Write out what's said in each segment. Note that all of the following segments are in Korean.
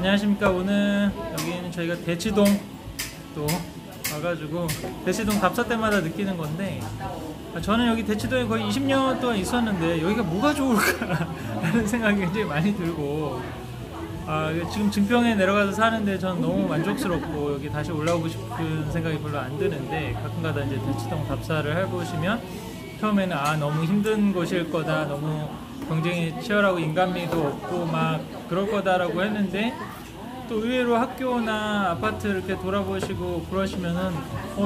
안녕하십니까. 오늘 여기는 저희가 대치동 또 와가지고 대치동 답사 때마다 느끼는 건데, 저는 여기 대치동에 거의 20년 동안 있었는데 여기가 뭐가 좋을까 라는 생각이 굉장히 많이 들고, 지금 증평에 내려가서 사는데 저는 너무 만족스럽고 여기 다시 올라오고 싶은 생각이 별로 안 드는데, 가끔가다 이제 대치동 답사를 해보시면 처음에는 너무 힘든 곳일 거다, 너무 경쟁이 치열하고 인간미도 없고 막 그럴 거다라고 했는데, 또 의외로 학교나 아파트 이렇게 돌아보시고 그러시면은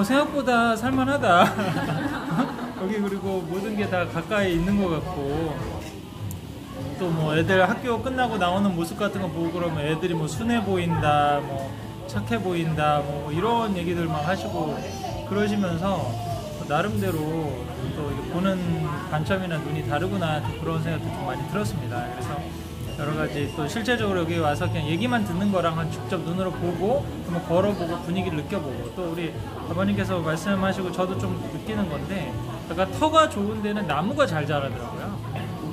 생각보다 살만하다 여기 그리고 모든 게 다 가까이 있는 것 같고, 또 뭐 애들 학교 끝나고 나오는 모습 같은 거 보고 그러면 애들이 뭐 순해 보인다, 뭐 착해 보인다, 뭐 이런 얘기들 막 하시고 그러시면서 나름대로 또 보는 관점이나 눈이 다르구나, 그런 생각도 좀 많이 들었습니다. 그래서 여러 가지 또 실제적으로 여기 와서 그냥 얘기만 듣는 거랑 직접 눈으로 보고 한번 걸어보고 분위기를 느껴보고, 또 우리 아버님께서 말씀하시고 저도 좀 느끼는 건데, 약간 터가 좋은 데는 나무가 잘 자라더라고요.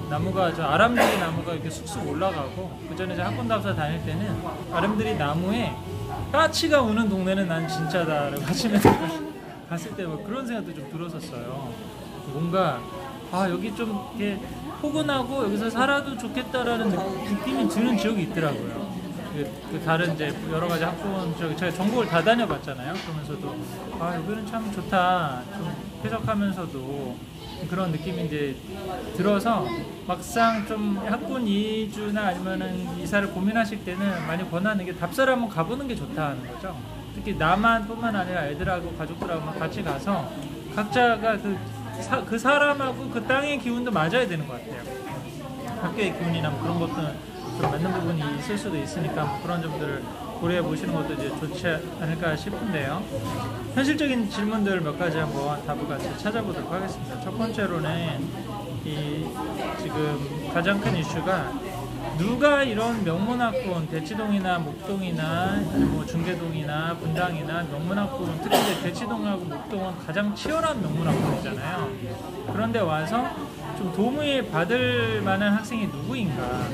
나무가 아람들이 나무가 이렇게 쑥쑥 올라가고, 그 전에 학군답사 다닐 때는 아람들이 나무에 까치가 우는 동네는 난 진짜다라고 아침에 갔을 때 뭐 그런 생각도 좀 들었었어요. 뭔가 여기 좀 이렇게 포근하고 여기서 살아도 좋겠다라는 느낌이 드는 지역이 있더라고요. 그 다른 이제 여러 가지 학군 제가 전국을 다 다녀봤잖아요. 그러면서도 여기는 참 좋다, 좀 쾌적하면서도 그런 느낌이 이제 들어서, 막상 좀 학군 이주나 아니면은 이사를 고민하실 때는 많이 권하는 게 답사를 한번 가보는 게 좋다는 거죠. 특히 나만뿐만 아니라 애들하고 가족들하고 같이 가서 각자가 그 사람하고 그 땅의 기운도 맞아야 되는 것 같아요. 학교의 기운이나 뭐 그런 것들은 좀 맞는 부분이 있을 수도 있으니까 뭐 그런 점들을 고려해 보시는 것도 이제 좋지 않을까 싶은데요. 현실적인 질문들 몇 가지 한번 답을 같이 찾아보도록 하겠습니다. 첫 번째로는 지금 가장 큰 이슈가, 누가 이런 명문학군, 대치동이나 목동이나 뭐 중계동이나 분당이나 명문학군, 특히 이제 대치동하고 목동은 가장 치열한 명문학군이잖아요. 그런데 와서 좀 도움을 받을 만한 학생이 누구인가?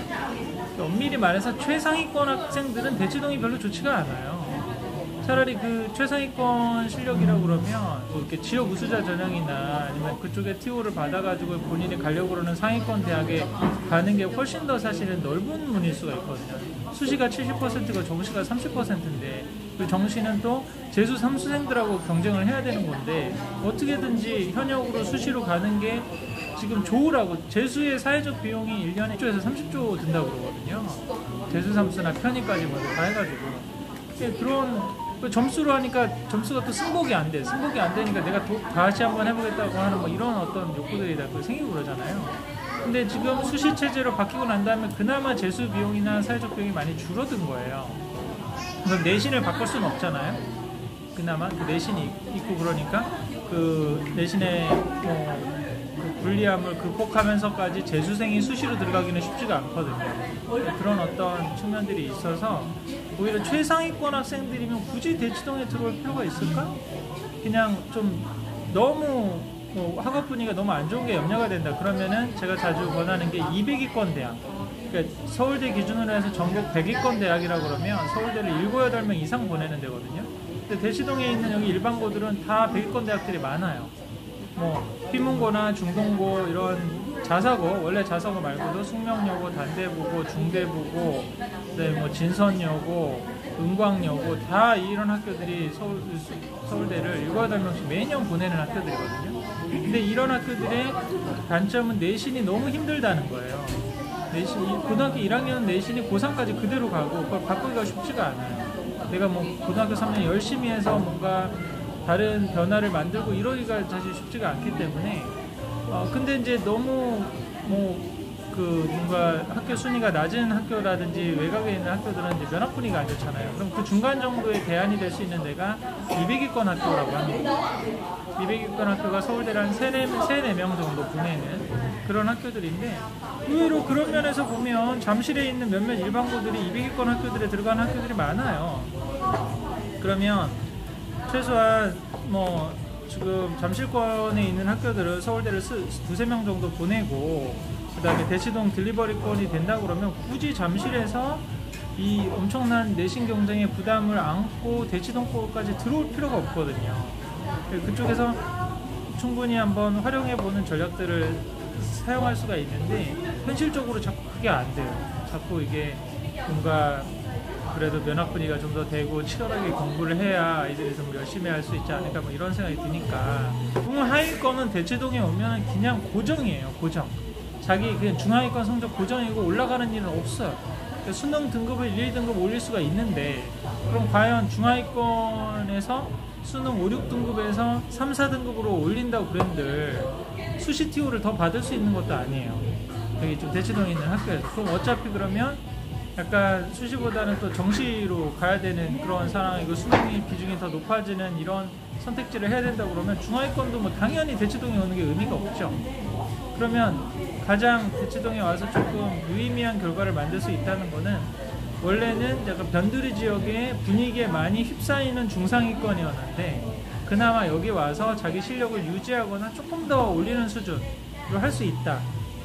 엄밀히 말해서 최상위권 학생들은 대치동이 별로 좋지가 않아요. 차라리 그 최상위권 실력이라고 그러면 뭐 이렇게 지역 우수자 전형이나 아니면 그쪽에 TO를 받아가지고 본인이 가려고 그러는 상위권 대학에 가는 게 훨씬 더 사실은 넓은 문일 수가 있거든요. 수시가 70%가 정시가 30%인데, 그 정시는 또 재수 3수생들하고 경쟁을 해야 되는 건데, 어떻게든지 현역으로 수시로 가는 게 지금 좋으라고, 재수의 사회적 비용이 1년에 1조에서 30조 든다고 그러거든요. 재수 3수나 편입까지 먼저 다 해가지고. 그런 점수로 하니까 점수가 또 승복이 안 돼. 승복이 안 되니까 내가 다시 한번 해보겠다고 하는 뭐 이런 어떤 욕구들이 다 생기고 그러잖아요. 근데 지금 수시 체제로 바뀌고 난 다음에 그나마 재수 비용이나 사회적 비용이 많이 줄어든 거예요. 그럼 내신을 바꿀 수는 없잖아요. 그나마 그 내신이 있고, 그러니까 그 내신의 그 불리함을 극복하면서까지 재수생이 수시로 들어가기는 쉽지가 않거든요. 그런 어떤 측면들이 있어서 오히려 최상위권 학생들이면 굳이 대치동에 들어올 필요가 있을까? 그냥 좀 너무 학업 분위기가 너무 안 좋은 게 염려가 된다. 그러면은 제가 자주 권하는 게 200위권 대학. 그러니까 서울대 기준으로 해서 전국 100위권 대학이라고 그러면 서울대를 7, 8명 이상 보내는 데거든요. 근데 대치동에 있는 여기 일반고들은 다 100위권 대학들이 많아요. 뭐 휘문고나 중동고, 이런 자사고, 원래 자사고 말고도 숙명여고, 단대보고, 중대보고, 그다음에 뭐 진선여고, 은광여고, 다 이런 학교들이 서울대를 7, 8명씩 매년 보내는 학교들이거든요. 근데 이런 학교들의 단점은 내신이 너무 힘들다는 거예요. 고등학교 1학년 내신이 고3까지 그대로 가고, 그걸 바꾸기가 쉽지가 않아요. 내가 뭐 고등학교 3년 열심히 해서 뭔가 다른 변화를 만들고 이러기가 사실 쉽지가 않기 때문에, 근데 이제 너무 뭔가 학교 순위가 낮은 학교라든지 외곽에 있는 학교들은 이제 면학 분위기가 안 좋잖아요. 그럼 그 중간 정도의 대안이 될 수 있는 데가 200위권 학교라고 합니다. 200위권 학교가 서울대를 한 3, 4명 정도 보내는 그런 학교들인데, 의외로 그런 면에서 보면 잠실에 있는 몇몇 일반고들이 200위권 학교들에 들어가는 학교들이 많아요. 그러면 최소한 뭐 지금 잠실권에 있는 학교들은 서울대를 2, 3명 정도 보내고, 그 다음에 대치동 딜리버리권이 된다 그러면 굳이 잠실에서 이 엄청난 내신 경쟁의 부담을 안고 대치동법까지 들어올 필요가 없거든요. 그쪽에서 충분히 한번 활용해보는 전략들을 사용할 수가 있는데 현실적으로 자꾸 그게 안 돼요. 자꾸 이게 뭔가 그래도 면학 분위기가 좀 더 되고 치열하게 공부를 해야 아이들이 좀 열심히 할 수 있지 않을까 뭐 이런 생각이 드니까 중하위권은 대치동에 오면 그냥 고정이에요. 고정. 자기 그냥 중하위권 성적 고정이고 올라가는 일은 없어요. 그러니까 수능 등급을 1, 2등급 올릴 수가 있는데 그럼 과연 중하위권에서 수능 5, 6등급에서 3, 4등급으로 올린다고 그랜들 수시 TO를 더 받을 수 있는 것도 아니에요. 여기 좀 대치동에 있는 학교에서. 그럼 어차피 그러면 약간 수시보다는 또 정시로 가야 되는 그런 상황이고 수능이 비중이 더 높아지는 이런 선택지를 해야 된다고 그러면 중하위권도 뭐 당연히 대치동에 오는 게 의미가 없죠. 그러면 가장 대치동에 와서 조금 유의미한 결과를 만들 수 있다는 거는 원래는 약간 변두리 지역의 분위기에 많이 휩싸이는 중상위권이었는데 그나마 여기 와서 자기 실력을 유지하거나 조금 더 올리는 수준으로 할 수 있다.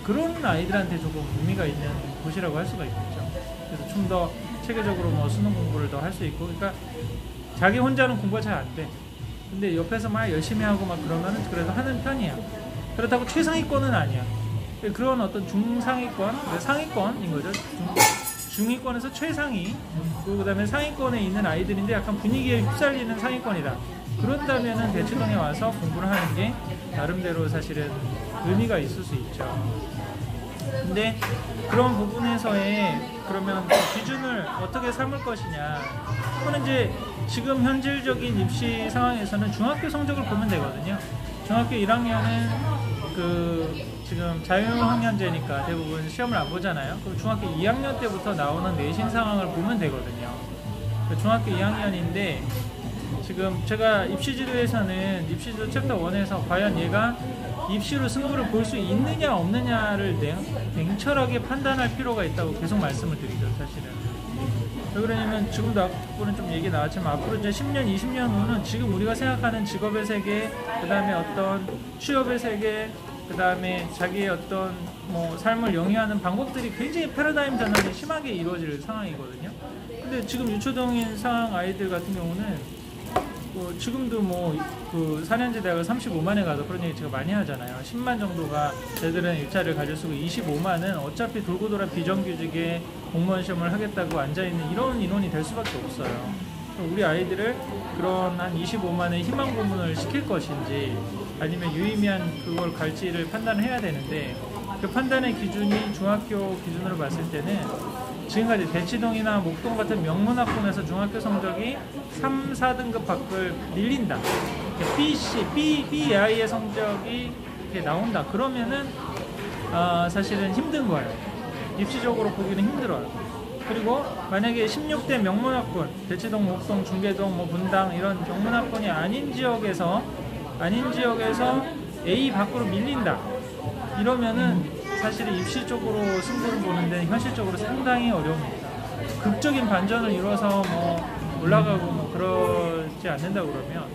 그런 아이들한테 조금 의미가 있는 곳이라고 할 수가 있겠죠. 그래서 좀 더 체계적으로 뭐 수능 공부를 더 할 수 있고, 그러니까 자기 혼자는 공부가 잘 안 돼. 근데 옆에서 막 열심히 하고 막 그러면은 그래도 하는 편이야. 그렇다고 최상위권은 아니야. 그런 어떤 중상위권, 상위권인 거죠. 중위권에서 최상위, 그 다음에 상위권에 있는 아이들인데 약간 분위기에 휩쓸리는 상위권이다. 그런다면은 대치동에 와서 공부를 하는 게 나름대로 사실은 의미가 있을 수 있죠. 근데 그런 부분에서의 그러면 그 기준을 어떻게 삼을 것이냐. 그거는 이제 지금 현실적인 입시 상황에서는 중학교 성적을 보면 되거든요. 중학교 1학년은 지금 자유학년제니까 대부분 시험을 안 보잖아요. 그럼 중학교 2학년 때부터 나오는 내신 상황을 보면 되거든요. 중학교 2학년인데 지금 제가 입시지도에서는 입시지도 챕터 1에서 과연 얘가 입시로 승부를 볼 수 있느냐 없느냐를 냉철하게 판단할 필요가 있다고 계속 말씀을 드리죠. 사실은 왜 그러냐면 지금도 앞으로는 좀 얘기 나왔지만 앞으로 이제 10년 20년 후는 지금 우리가 생각하는 직업의 세계, 그 다음에 어떤 취업의 세계, 그 다음에 자기의 어떤 뭐 삶을 영위하는 방법들이 굉장히 패러다임 전환이 심하게 이루어질 상황이거든요. 근데 지금 유초동인 상황 아이들 같은 경우는 지금도 그 4년제 대학을 35만에 가서 그런 얘기 제가 많이 하잖아요. 10만 정도가 쟤들은 일자리를 가질 수 있고 25만은 어차피 돌고 돌아 비정규직에 공무원 시험을 하겠다고 앉아있는 이런 인원이 될 수밖에 없어요. 우리 아이들을 그런 한 25만의 희망 고문을 시킬 것인지 아니면 유의미한 그걸 갈지를 판단해야 되는데 그 판단의 기준이 중학교 기준으로 봤을 때는 지금까지 대치동이나 목동 같은 명문학군에서 중학교 성적이 3, 4등급 밖을 밀린다. BI의 성적이 이렇게 나온다. 그러면은 사실은 힘든 거예요. 입시적으로 보기는 힘들어요. 그리고 만약에 16대 명문학군, 대치동, 목동, 중계동, 뭐 분당 이런 명문학군이 아닌 지역에서 A 밖으로 밀린다. 이러면은 사실 입시 쪽으로 승부를 보는 데는 현실적으로 상당히 어려웁니다. 극적인 반전을 이뤄서 뭐 올라가고 뭐 그러지 않는다 그러면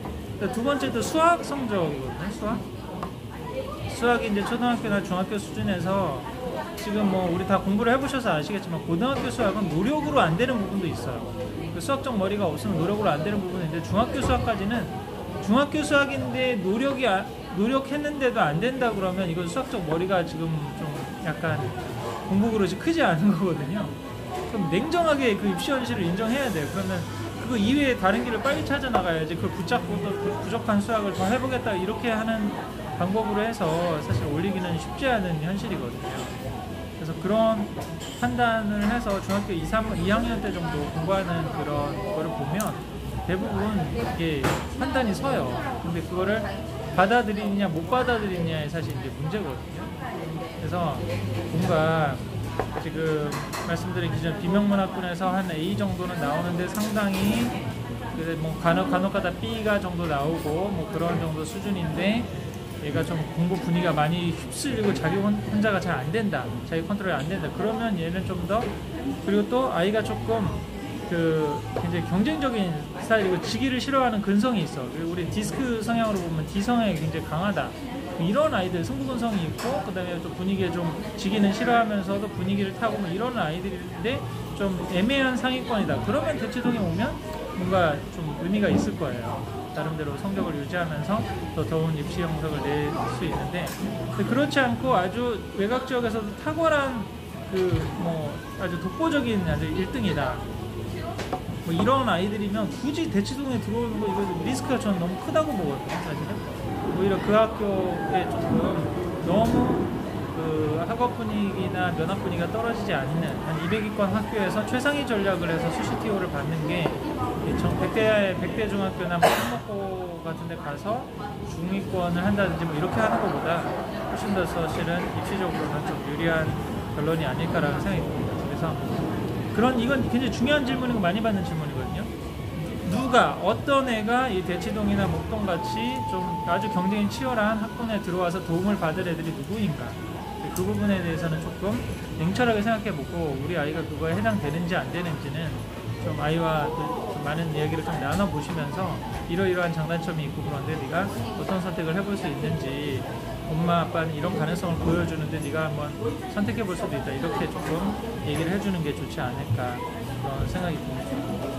두 번째도 수학 성적이거든요. 수학이 이제 초등학교나 중학교 수준에서 지금 뭐 우리 다 공부를 해보셔서 아시겠지만 고등학교 수학은 노력으로 안 되는 부분도 있어요. 그 수학적 머리가 없으면 노력으로 안 되는 부분인데 중학교 수학까지는 중학교 수학인데 노력했는데도 안 된다 그러면 이건 수학적 머리가 지금 좀 약간 공부 그릇이 크지 않은 거거든요. 그럼 냉정하게 그 입시 현실을 인정해야 돼요. 그러면 그거 이외에 다른 길을 빨리 찾아 나가야지 그걸 붙잡고 또 그 부족한 수학을 더 해보겠다 이렇게 하는 방법으로 해서 사실 올리기는 쉽지 않은 현실이거든요. 그래서 그런 판단을 해서 중학교 2학년 때 정도 공부하는 그런 거를 보면 대부분 이게 판단이 서요. 근데 그거를 받아들이느냐 못 받아들이느냐에 사실 이제 문제거든요. 그래서 뭔가 지금 말씀드린 기준 비명문학군에서 한 A 정도는 나오는데 상당히 뭐 간혹가다 B가 정도 나오고 뭐 그런 정도 수준인데 얘가 좀 공부 분위기가 많이 휩쓸리고 자기 혼자가 잘 안 된다, 자기 컨트롤이 안 된다. 그러면 얘는 좀 더 그리고 또 아이가 조금 굉장히 경쟁적인 스타일이고 지기를 싫어하는 근성이 있어. 그리고 우리 디스크 성향으로 보면 D 성향이 굉장히 강하다. 이런 아이들 승부근성이 있고 그다음에 또 분위기에 좀 지기는 싫어하면서도 분위기를 타고 뭐 이런 아이들인데 좀 애매한 상위권이다. 그러면 대치동에 오면 뭔가 좀 의미가 있을 거예요. 나름대로 성적을 유지하면서 더 좋은 입시 영상을 낼 수 있는데, 근데 그렇지 않고 아주 외곽 지역에서도 탁월한 그 뭐 아주 독보적인 아주 1등이다. 뭐 이런 아이들이면 굳이 대치동에 들어오는 거 이거 리스크가 저는 너무 크다고 보거든요, 사실은. 오히려 그 학교에 조금 너무 그 학업 분위기나 면학 분위기가 떨어지지 않는 한 200위권 학교에서 최상위 전략을 해서 수시TO를 받는 게 100대 중학교나 뭐 한목고 같은 데 가서 중위권을 한다든지 뭐 이렇게 하는 것보다 훨씬 더 사실은 입시적으로는 좀 유리한 결론이 아닐까라는 생각이 듭니다. 그래서 이건 굉장히 중요한 질문이고 많이 받는 질문이거든요. 누가 어떤 애가 이 대치동이나 목동같이 좀 아주 경쟁이 치열한 학군에 들어와서 도움을 받을 애들이 누구인가, 그 부분에 대해서는 조금 냉철하게 생각해보고 우리 아이가 그거에 해당되는지 안 되는지는 좀 아이와 좀 많은 이야기를 좀 나눠보시면서 이러이러한 장단점이 있고 그런데 네가 어떤 선택을 해볼 수 있는지, 엄마 아빠는 이런 가능성을 보여주는데 네가 한번 선택해 볼 수도 있다, 이렇게 조금 얘기를 해주는 게 좋지 않을까 그런 생각이 듭니다.